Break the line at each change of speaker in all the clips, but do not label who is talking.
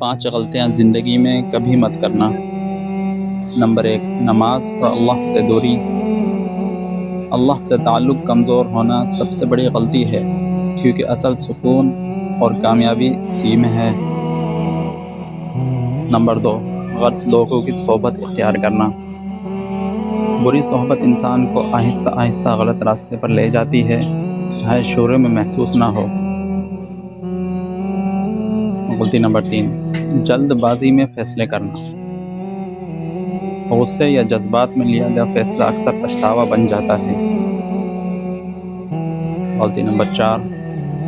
5 غلطیاں زندگی میں کبھی مت کرنا۔ نمبر 1، نماز اور اللہ سے دوری۔ اللہ سے تعلق کمزور ہونا سب سے بڑی غلطی ہے، کیونکہ اصل سکون اور کامیابی اسی میں ہے۔ نمبر 2، غلط لوگوں کی صحبت اختیار کرنا۔ بری صحبت انسان کو آہستہ آہستہ غلط راستے پر لے جاتی ہے، چاہے شروع میں محسوس نہ ہو۔ غلطی نمبر 3، جلد بازی میں فیصلے کرنا۔ غصے یا جذبات میں لیا گیا فیصلہ اکثر پچھتاوا بن جاتا ہے۔ غلطی نمبر 4،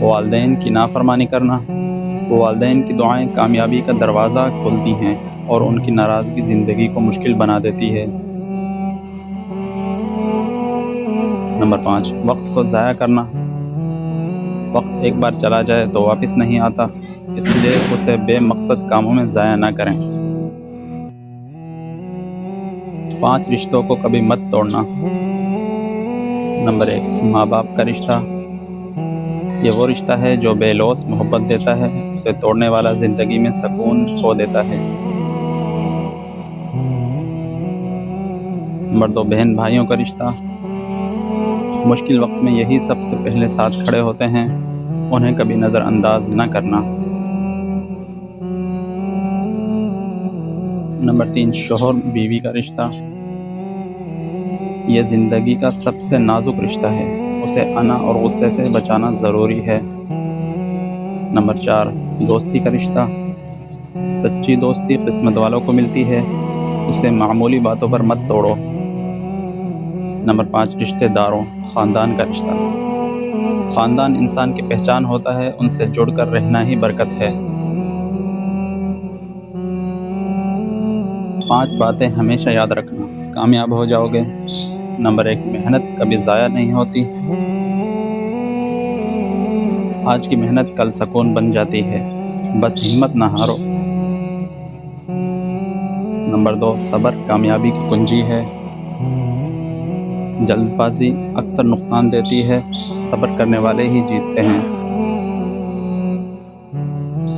والدین کی نافرمانی کرنا۔ والدین کی دعائیں کامیابی کا دروازہ کھولتی ہیں اور ان کی ناراضگی زندگی کو مشکل بنا دیتی ہے۔ نمبر 5، وقت کو ضائع کرنا۔ وقت ایک بار چلا جائے تو واپس نہیں آتا، اس لیے اسے بے مقصد کاموں میں ضائع نہ کریں۔ 5 رشتوں کو کبھی مت توڑنا۔ نمبر 1، ماں باپ کا رشتہ۔ یہ وہ رشتہ ہے جو بے لوث محبت دیتا ہے، اسے توڑنے والا زندگی میں سکون کھو دیتا ہے۔ نمبر 2، بہن بھائیوں کا رشتہ۔ مشکل وقت میں یہی سب سے پہلے ساتھ کھڑے ہوتے ہیں، انہیں کبھی نظر انداز نہ کرنا۔ نمبر 3، شوہر بیوی کا رشتہ۔ یہ زندگی کا سب سے نازک رشتہ ہے، اسے انا اور غصے سے بچانا ضروری ہے۔ نمبر 4، دوستی کا رشتہ۔ سچی دوستی قسمت والوں کو ملتی ہے، اسے معمولی باتوں پر مت توڑو۔ نمبر 5، رشتہ داروں، خاندان کا رشتہ۔ خاندان انسان کی پہچان ہوتا ہے، ان سے جڑ کر رہنا ہی برکت ہے۔ 5 باتیں ہمیشہ یاد رکھنا، کامیاب ہو جاؤ گے۔ نمبر 1، محنت کبھی ضائع نہیں ہوتی۔ آج کی محنت کل سکون بن جاتی ہے، بس ہمت نہ ہارو۔ نمبر 2، صبر کامیابی کی کنجی ہے۔ جلد بازی اکثر نقصان دیتی ہے، صبر کرنے والے ہی جیتتے ہیں۔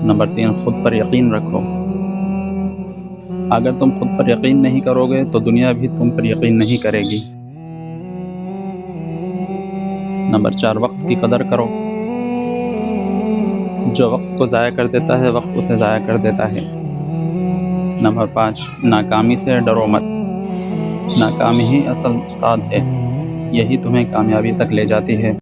نمبر 3، خود پر یقین رکھو۔ اگر تم خود پر یقین نہیں کرو گے تو دنیا بھی تم پر یقین نہیں کرے گی۔ نمبر 4، وقت کی قدر کرو۔ جو وقت کو ضائع کر دیتا ہے، وقت اسے ضائع کر دیتا ہے۔ نمبر 5، ناکامی سے ڈرو مت۔ ناکامی ہی اصل استاد ہے، یہی تمہیں کامیابی تک لے جاتی ہے۔